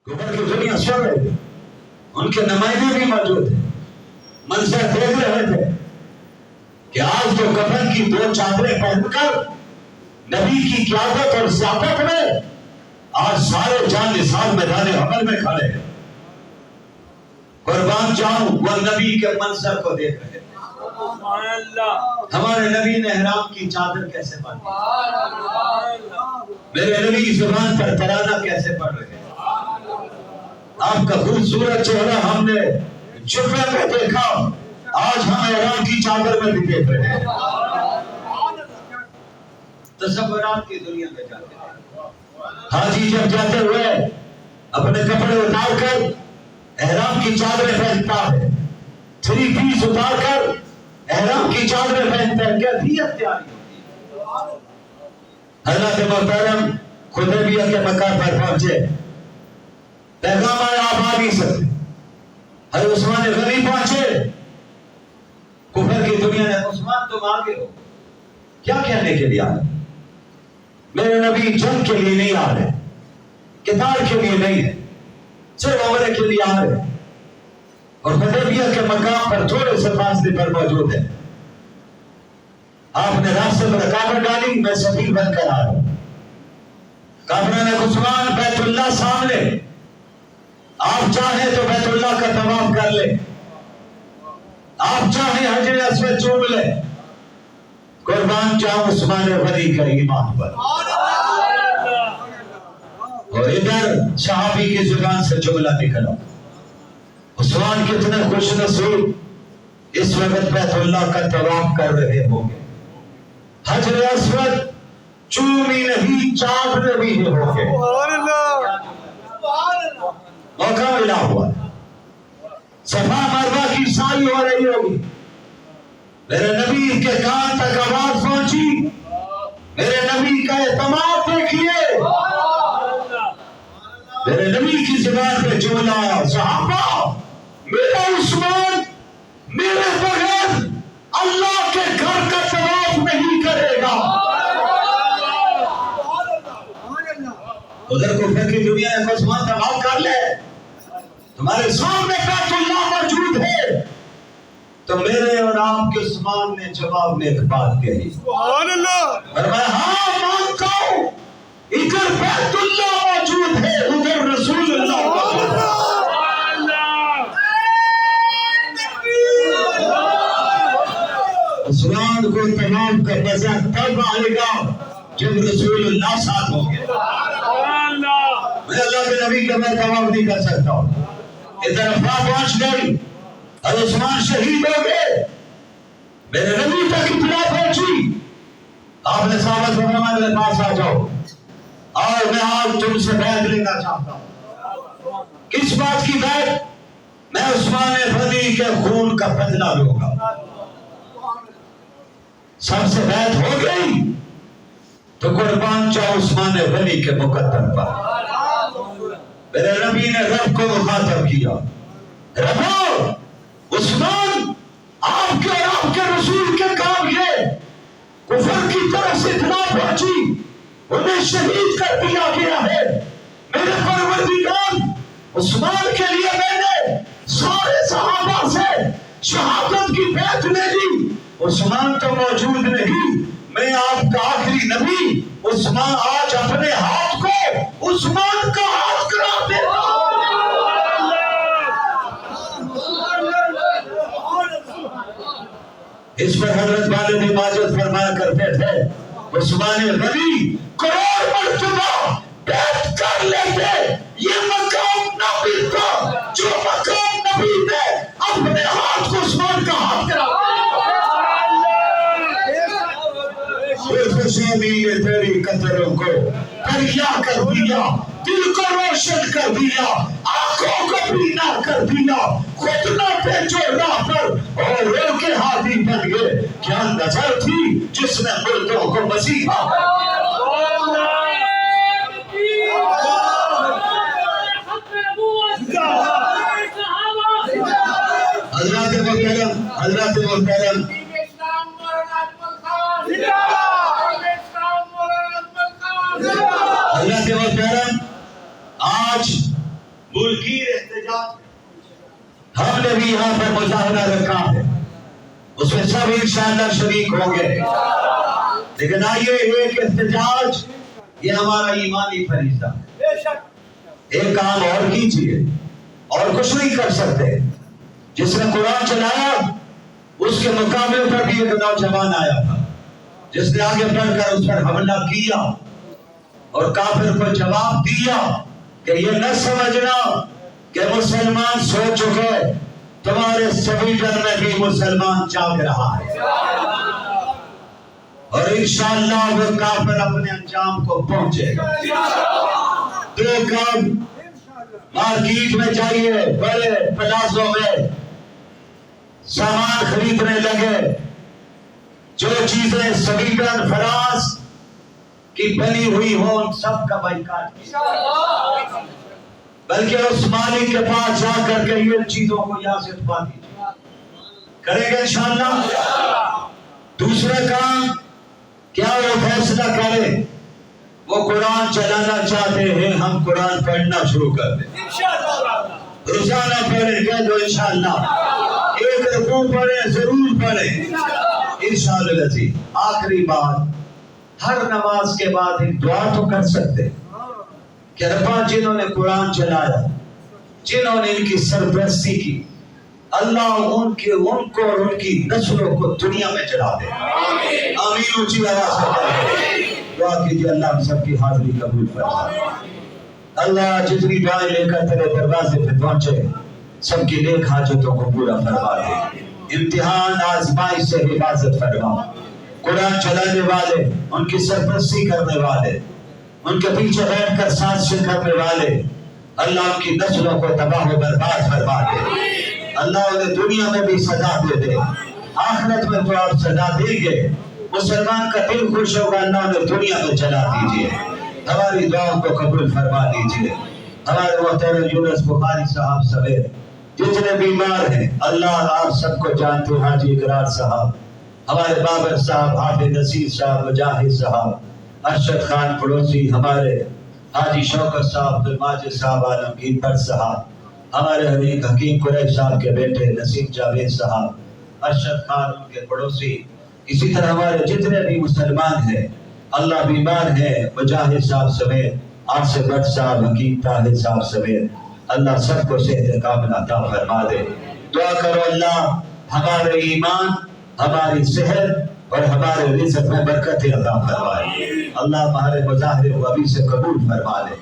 کفر کی دنیا سن رہے تھے، ان کے نمائندے بھی موجود تھے، منظر دیکھ رہے تھے کہ آج تو کفن کی 2 چادریں پہن کر نبی کی قیادت اور ضیافت میں آج سارے جان نثار میدان حمل میں کھڑے ہیں، قربان جاؤں وہ نبی کے منظر کو دیکھ رہے ہیں۔ ہمارے نبی نے احرام کی چادر کیسے باندھی، میرے نبی زبان پر ترانہ کیسے پڑھ رہے ہیں، آپ کا خوبصورت چہرہ ہم نے جبے میں دیکھا، آج ہم احرام کی چادر میں بھی دیکھ رہے ہیں۔ تصورات کی دنیا میں جاتے ہیں، حاجی جب جاتے ہوئے اپنے کپڑے اتار کر احرام کی چادریں پہنتا ہے، 3 پیس اتار کر احرام کی چادریں پہنتا ہے، کیفیت تیاری ہوتی ہے۔ حضرت محترم حدیبیہ کے مقام پر پہنچے، پیغام آیا آپ آ نہیں سکتے۔ حضرت عثمان غنی پہنچے، کفر کی دنیا نے عثمان تم آگے ہو، کیا کہنے کے لیے آئے؟ میرے نبی جنگ کے لیے نہیں آ رہے، قتال کے لیے نہیں ہے، صرف عمرے کے لیے آ رہے، اور حدیبیہ کے مقام پر تھوڑے سے فاصلے پر موجود ہے۔ آپ نے راستے میں رکاوٹ ڈالی، میں سفیر بن کر آ رہا ہوں۔ کافروں نے عثمان بیت اللہ سامنے، آپ چاہیں تو بیت اللہ کا طواف کر لیں، آپ چاہیں حجر اسود چوم لیں، قربان جاؤں عثمان غنی کا ایمان پر۔ اور ادھر صحابی کی زبان سے جملہ نکلا، عثمان کتنے خوش نصیب، اس وقت بیت اللہ کا طواف کر رہے ہوں گے، حجر اسود چومی نہیں چاپ رہے ہوں گے، موقع ملا ہوا، صفا مروہ کی سائی ہو رہی ہوگی، میرے نبی کے کان تک آواز پہنچی، میرے نبی کا اعتماد دیکھیے، میرے نبی کی زبان پہ جملہ آیا، صحابہ میرا عثمان میرے بغیر اللہ کے گھر کا طواف نہیں کرے گا۔ ادھر کفر کی دنیا میں عثمان طواف کر لے، تمہارے سامنے بیت اللہ موجود ہے، تو میرے اور آپ کے عثمان نے جواب میں ایک بات کہی، فرمایا ہاں مانتا ہوں، ادھر بیت اللہ موجود ہے، ادھر رسول اللہ موجود ہے۔ عثمان کو طواف کا مزہ تب آئے گا جب رسول اللہ ساتھ ہوں گے۔ میں اللہ کے نبی کا میں طواف نہیں کر سکتا ہوں۔ ادھر افواہ پہنچ گئی اور عثمان شہید ہو گئے، میرے نبی تک اطلاع پہنچی، آپ نے صحابہ سے فرمایا میرے پاس آ جاؤ، اور میں آج تم سے بیعت لینا چاہتا ہوں۔ کس بات کی بیعت؟ میں عثمان غنی کے خون کا بدلہ لوں گا۔ سب سے بیعت ہو گئی تو قربان جاؤ عثمان غنی کے مقدم پر۔ میرے نبی نے رب کو مخاطب کیا، ربو عثمان آپ کے اور آپ کے رسول کے کام یہ، کفر کی طرف سے اطلاع پہنچی، انہیں شہید کر دیا گیا ہے، میرے پروردگار عثمان کے لیے میں نے سارے صحابہ سے شہادت کی بیعت لے لی، عثمان تو موجود نہیں، میں آپ کا آخری نبی عثمان آج اپنے ہاتھ کو عثمان کا ہاتھ کرا دیتا ہوں۔ اس پر حضرت والد ماجد فرمایا کرتے تھے، عثمان غنی کروڑ مرتبہ بیعت کر لیتے، یہ مقام نہ ملتا جو مقام نبی نے اپنے ہاتھ کو عثمان کا ہاتھ کرا دیا۔ خوشی نے تیری قدروں کو دریا کر دیا، دل کو روشن کر دیا، آنکھوں کو بینا کر دیا، خود نہ پہنچو راہ پر اور رو کے ہادی بن گئے، کیا نظر تھی جس نے مردوں کو مسیحا کر دیا۔ حضرت محترم حضرت محترم آج ملکیر احتجاج ہم نے بھی یہاں پر مظاہرہ رکھا ہے، اس میں سب انشاءاللہ شریک ہوں گے، لیکن آئیے ایک احتجاج یہ ہمارا ایمانی فریضہ ہے۔ ایک کام اور کیجئے، اور کچھ نہیں کر سکتے۔ جس نے قرآن چلایا اس کے مقابلے پر بھی ایک نوجوان آیا تھا جس نے آگے بڑھ کر اس پر حملہ کیا اور کافر کو جواب دیا کہ یہ نہ سمجھنا کہ مسلمان سو چکے، تمہارے سویڈن میں بھی مسلمان جاگ رہا ہے، اور انشاءاللہ وہ کافر اپنے انجام کو پہنچے گا۔ تو کام مارکیٹ میں جائیے، بڑے پلازوں میں سامان خریدنے لگے، جو چیزیں سویڈن فرانس کی بنی ہوئی ہوں ان سب کا بائیکاٹ کیا، بلکہ اس مالک کے پاس جا کر کے یہ چیزوں کو یہاں سے اتوا دیجیے، کرے گا انشاءاللہ۔ دوسرا کام کیا وہ فیصلہ کرے، وہ قرآن چلانا چاہتے ہیں، ہم قرآن پڑھنا شروع کر دیں، روزانہ پڑھیں، کہہ دو انشاءاللہ، ایک رکوع پڑھیں، ضرور پڑھیں انشاءاللہ۔ آخری بات، ہر نماز کے بعد ایک دعا تو کر سکتے کہ ربا جنہوں نے قرآن چلایا، جنہوں نے ان کی سرپرستی کی، اللہ ان کو اور ان کی نسلوں کو دنیا میں چلا دے، آمین اونچی آواز سے پڑھیں، دعا کیجئے اللہ ہم سب کی حاضری قبول فرمائے۔ اللہ جتنی دعائیں لے کر تیرے دروازے پہ پہنچے سب کی نیک حاجتوں کو پورا فرما دے، امتحان آزمائش سے حفاظت فرما، قرآن چلانے والے، ان کی سرپرستی کرنے والے، ان کے پیچھے بیٹھ کر سازشیں کرنے والے، اللہ ان کی نسلوں کو تباہ و برباد فرما دے، اللہ انہیں دنیا میں بھی سزا دے دے، آخرت میں تو آپ سزا دیں گے، مسلمان کا دل خوش ہوگا، اللہ انہیں دنیا میں چلا دیجئے، ہماری دعاوں کو قبول فرما دیجئے۔ ہمارے محترم یونس بخاری صاحب سمیت جتنے بیمار ہیں اللہ آپ سب کو جانتے ہیں، حاجی اقرار صاحب، ہمارے بابر صاحب، حافظ نصیر صاحب، مجاہد صاحب، ارشد خان پڑوسی، ہمارے حاجی شوکت صاحب، عبدالماجد صاحب، عالمگیر بٹ صاحب، ہمارے حکیم قریش صاحب کے بیٹے نسیم جاوید صاحب، ارشد خان ان کے پڑوسی، اسی طرح ہمارے جتنے بھی مسلمان ہیں اللہ بیمار ہیں، مجاہد صاحب سمیت، عاصف بٹ صاحب، حکیم طاہر صاحب سمیت، اللہ سب کو صحت کاملہ عطا فرما دے۔ دعا کرو اللہ ہمارے ایمان، ہماری صحت اور ہمارے رزق میں برکت عطا فرمائے، اللہ ہمارے مظاہرے کو ابھی سے قبول فرما لے۔